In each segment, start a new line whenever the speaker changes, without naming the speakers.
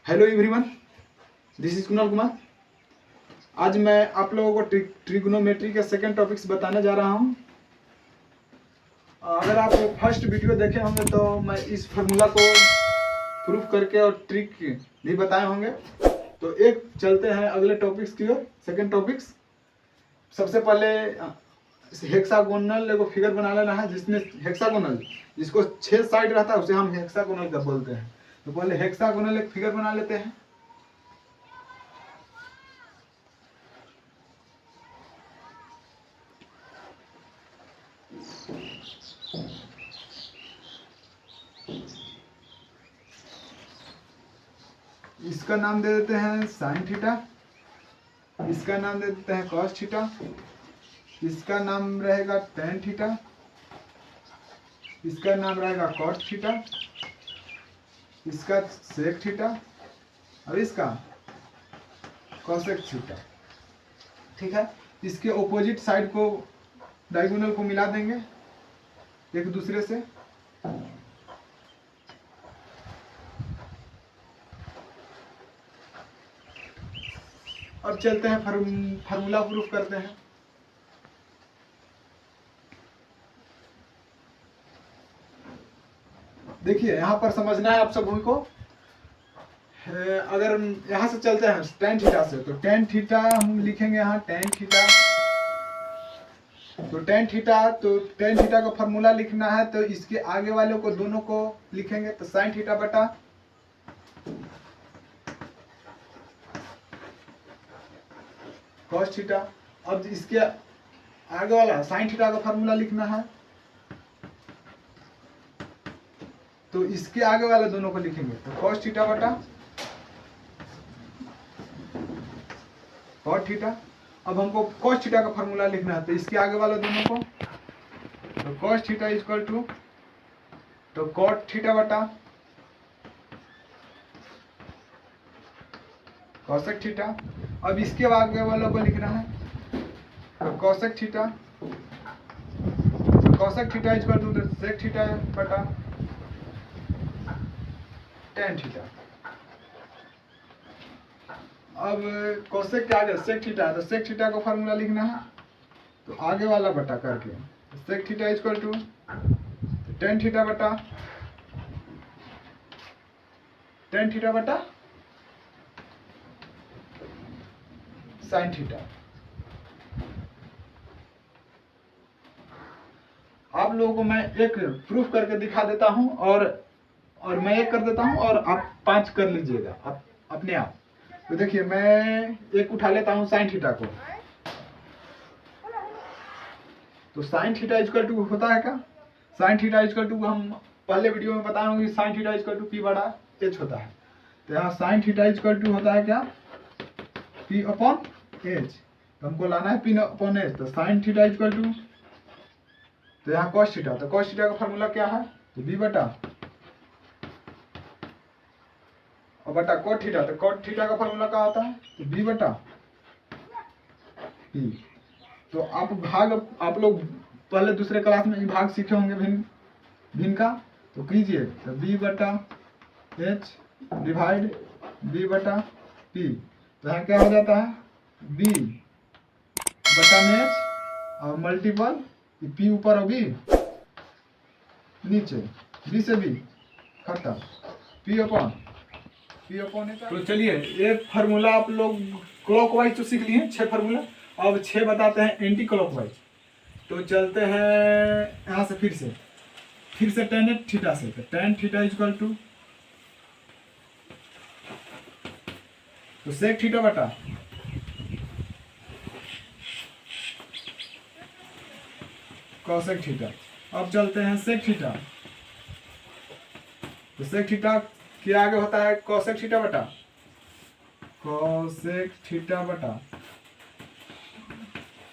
Hello everyone, this is Kunal Kumar. आज मैं आप लोगों को ट्रिग्नोमेट्री के सेकंड टॉपिक्स बताने जा रहा हूं। अगर आप फर्स्ट वीडियो देखे होंगे तो मैं इस फार्मूला को प्रूफ करके और ट्रिक भी बताए होंगे। तो एक चलते हैं अगले टॉपिक्स की ओर। सेकंड टॉपिक्स, सबसे पहले हेक्सागोनल एगो फिगर बना लेना है, जिसमें हेक्सागोनल जिसको 6 साइड रहता है उसे हम हेक्सागोनल का बोलते हैं। तो पहले हेक्सागोनल एक फिगर बना लेते हैं। इसका नाम दे देते हैं साइन थीटा, इसका नाम दे देते हैं कॉस थीटा, इसका नाम रहेगा टेन थीटा, इसका नाम रहेगा कॉट थीटा, इसका सेक थीटा और इसका कॉसेक थीटा। ठीक है, इसके ऑपोजिट साइड को डायगोनल को मिला देंगे एक दूसरे से। अब चलते हैं फार्मूला प्रूफ करते हैं। देखिए यहाँ पर समझना है आप सभी को। अगर यहाँ से चलते हैं टेन थीटा से, तो टेन थीटा हम लिखेंगे यहाँ टेन थीटा। तो टेन थीटा का फार्मूला लिखना है, तो इसके आगे वाले को दोनों को लिखेंगे तो साइन थीटा बटा कॉस थीटा। अब इसके आगे वाला साइन थीटा का फार्मूला लिखना है, तो इसके आगे वाले दोनों को लिखेंगे तो कॉस थीटा बटा कॉट थीटा। अब हमको कॉस थीटा का फार्मूला लिखना है, तो इसके आगे वाले दोनों को तो कॉस थीटा इक्वल टू तो कॉट थीटा बटा कॉसेक थीटा। अब इसके आगे वालों को लिखना है तो कॉसेक थीटा, तो cosec theta equal to sec theta बटा टेन थीटा। अब कोसेक के आगे सेक थीटा है, तो सेक थीटा का फार्मूला लिखना है, तो आगे वाला बटा करके sec theta equal to tan theta बटा साइन थीटा। आप लोगों को मैं एक प्रूफ करके दिखा देता हूं, और मैं एक कर देता हूं और आप 5 कर लीजिएगा आप अपने आप। तो देखिए मैं एक उठा लेता हूं साइन थीटा को। तो साइन थीटा इक्वल टू होता है क्या? साइन थीटा इक्वल टू हम पहले वीडियो में बताए होंगे, sine theta equal to P बड़ा एच होता है। तो यहाँ साइन थीटा इक्वल टू होता है क्या? P upon H. तो हमको लाना है पी अपॉन एच। तो साइन थीटा इक्वल टू, तो यहाँ कॉस थीटा, तो कॉस थीटा का फार्मूला क्या है? तो बी बटा और बटा कॉट थीटा, तो कॉट थीटा का फार्मूला क्या होता है? तो बी बटा पी। तो आप लोग पहले दूसरे क्लास में भाग सीखे होंगे भिन्न का, तो कीजिए। तो बी बटा एच डिवाइड बी बटा पी। तो यहाँ क्या हो जाता है? बी बटा में एच और मल्टीपल पी ऊपर और बी नीचे, बी से बी खत्म, पी अपॉन एच। तो चलिए एक फार्मूला आप लोग क्लॉकवाइज तो सीख लिए 6 फार्मूला, अब 6 बताते हैं एंटी क्लॉकवाइज। तो चलते हैं यहाँ से फिर से टेन थीटा से। तो टेन थीटा इक्वल टू तो सेक थीटा बटा कॉसेक थीटा। अब चलते हैं सेक थीटा। तो सेक थीटा के आगे होता है कॉसेक थीटा बटा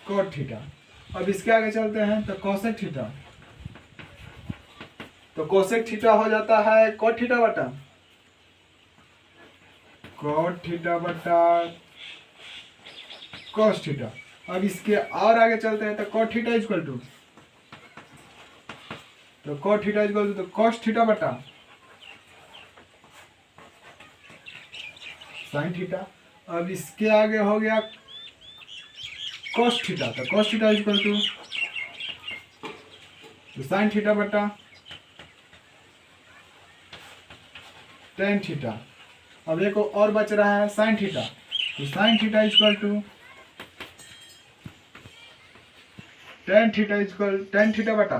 कॉट थीटा। अब इसके आगे चलते हैं तो कॉसेक थीटा, तो कॉसेक थीटा हो जाता है कॉट थीटा बटा कॉस थीटा। अब इसके और आगे चलते हैं तो कॉट थीटा इक्वल टू तो कॉस थीटा बटा साइन थीटा। अब इसके आगे हो गया कॉस थीटा, तो cos theta equal to sine theta बटा टेन थीटा। अब एक और बच रहा है साइन थीटा, तो sine theta equal to tan theta बटा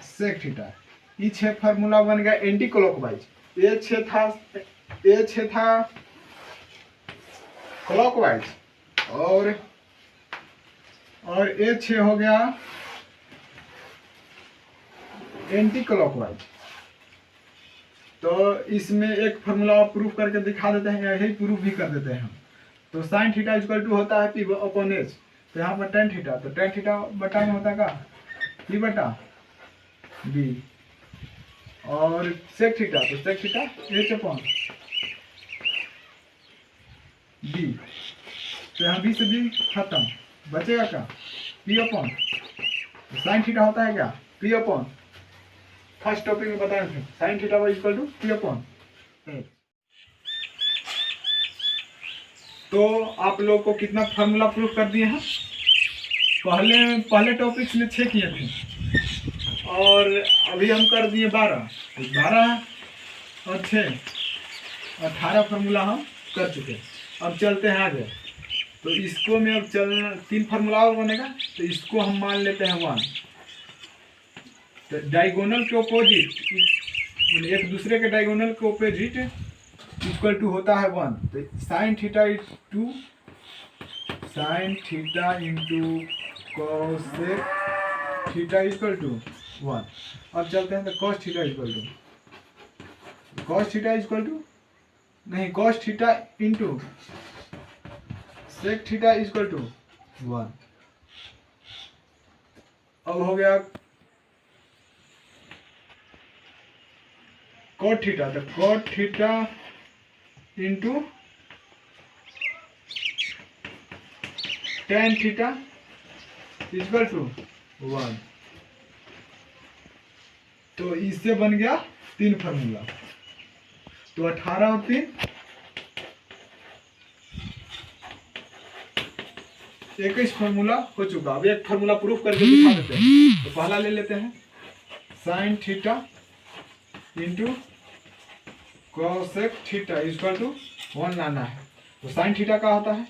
सेक थीटा। ये छह फार्मूला बन गया एंटी क्लॉकवाइज। ये छह था क्लॉकवाइज और ये छह हो गया एंटी क्लॉकवाइज। तो इसमें एक फार्मूला प्रूफ करके दिखा देते हैं, यही प्रूफ भी कर देते हैं हम। तो साइन थीटा इक्वल टू होता है पी अपॉन एच। तो यहाँ पर टेन थीटा, तो टेन थीटा बटा में होता है का पी बटा बी, और सेक थीटा, तो sec theta H upon B. तो यहाँ बी से बी खत्म, बचेगा क्या पी अपॉन, साइन थीटा होता है क्या पी अपॉन, फर्स्ट टॉपिक में बताए थे sine theta equal to P upon H. तो आप लोग को कितना फार्मूला प्रूफ कर दिए हैं। पहले टॉपिक्स में 6 किए थे और अभी हम कर दिए 12। तो 12 और 6 18 फार्मूला हम कर चुके हैं। अब चलते हैं आगे। तो इसको में अब 3 फार्मूला और बनेगा, तो इसको हम मान लेते हैं 1। तो डायगोनल के ऑपोजिट, एक दूसरे के डायगोनल के ऑपोजिट इक्वल टू होता है 1। तो sine theta is 2 sine theta into cosec theta equal to 1। अब चलते हैं तो कॉस थीटा इक्वल टू नहीं, cos theta into sec theta equal to 1। अब हो गया कॉट थीटा, तो cot theta into tan theta equal to 1। तो इससे बन गया 3 फार्मूला। तो 18 और 3 21 फार्मूला हो चुका। अब एक फार्मूला प्रूफ करके दिखा देते हैं। तो पहला ले लेते हैं sine theta into cosec theta equal to 1 लाना है। तो साइन थीटा का होता है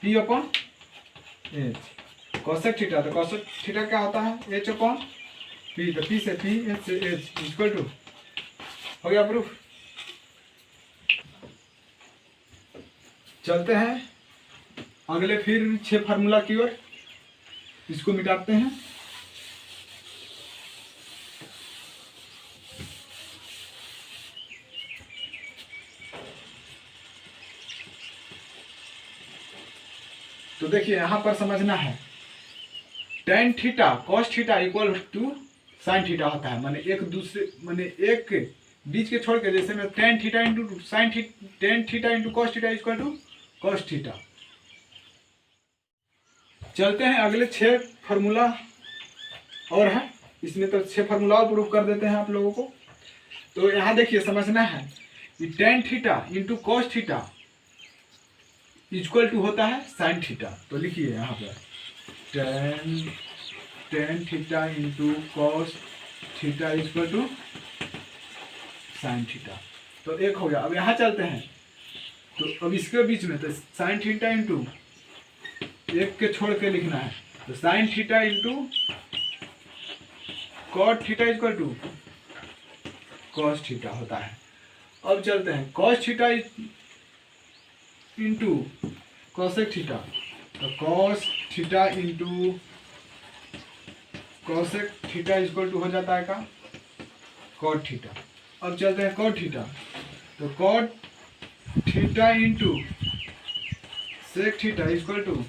P upon H, cosec theta, तो कॉसेक थीटा क्या होता है एच अपॉन पी, तो पी से पी एच से एच इक्वल टू हो गया प्रूफ। चलते हैं अगले फिर 6 फार्मूला की ओर, इसको मिटाते हैं। तो देखिए यहां पर समझना है tan theta cos theta equal to sine theta होता है। माने एक बीच के छोड़ के, जैसे में tan theta into sine theta, tan theta into cos theta equal to cos theta. चलते हैं अगले 6 फार्मूला और है, इसमें तो 6 फार्मूला और प्रूफ कर देते हैं आप लोगों को। तो यहाँ देखिए समझना है कि tan theta into cos theta equal to होता है साइन थीटा। तो लिखिए यहाँ पर tan theta into cos theta equal to sine theta. तो एक हो गया। अब यहाँ चलते हैं, तो अब इसके बीच में तो साइन थीटा इंटू एक के छोड़ के लिखना है, तो sine theta into cot theta equal to cos theta होता है। अब चलते हैं cos theta into cosec theta, तो cos theta into cosec theta equal to हो जाता है का कॉट थीटा। अब चलते हैं कॉट थीटा, तो cot theta into sec theta equal to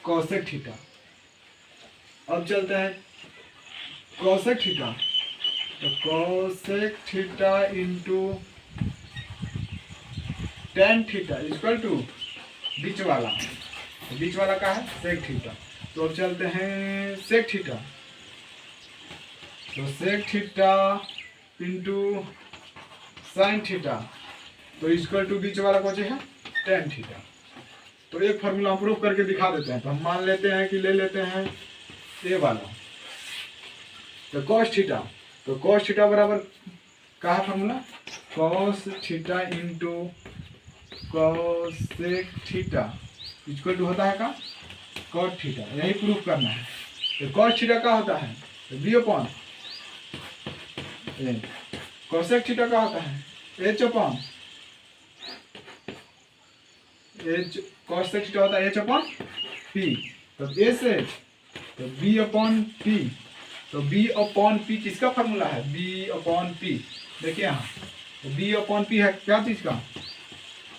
cosec theta. अब चलते हैं कॉसेक थीटा, तो cosec theta into tan theta equal to बीच वाला का है सेक थीटा। तो अब चलते हैं सेक थीटा, तो sec theta into sine theta तो इक्वल टू बीच वाला कौन है टेन थीटा। तो एक फार्मूला हम प्रूफ करके दिखा देते हैं। तो हम मान लेते हैं कि ले लेते हैं ए वाला, तो कॉस थीटा, तो कॉस थीटा बराबर क्या है formula, cos theta into cosec theta equal to होता है का कॉट थीटा। यही प्रूफ करना है। तो कॉस थीटा का होता है तो बी अपॉन ए, कॉसेक थीटा का होता है H upon H, cosec theta होता है एच अपॉन पी। तो ए से तो बी अपॉन पी, तो बी अपॉन पी किसका फार्मूला है, बी अपॉन पी। देखिए यहाँ तो बी अपॉन पी है क्या चीज का,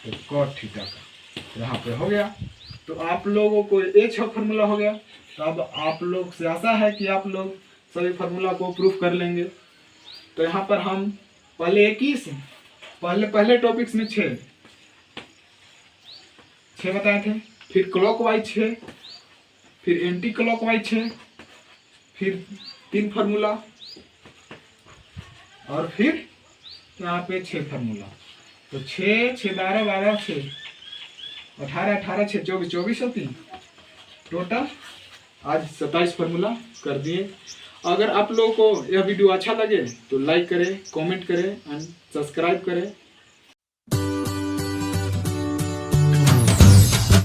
तो कॉट थीटा का। यहाँ पे हो गया। तो आप लोगों को एच फार्मूला हो गया। तो अब आप लोग से आशा है कि आप लोग सभी फार्मूला को प्रूफ कर लेंगे। तो यहाँ पर हम पहले 21 पहले टॉपिक्स में 6 बताए थे, फिर क्लॉकवाइज 6, फिर एंटी क्लॉकवाइज 6, फिर 3 फार्मूला और फिर यहाँ पे 6 फार्मूला। तो 6 6 12 12 6 18 18 6 24 24 और 3 टोटल आज 27 फार्मूला कर दिए। अगर आप लोगों को यह वीडियो अच्छा लगे तो लाइक करें, कमेंट करें एंड सब्सक्राइब करें।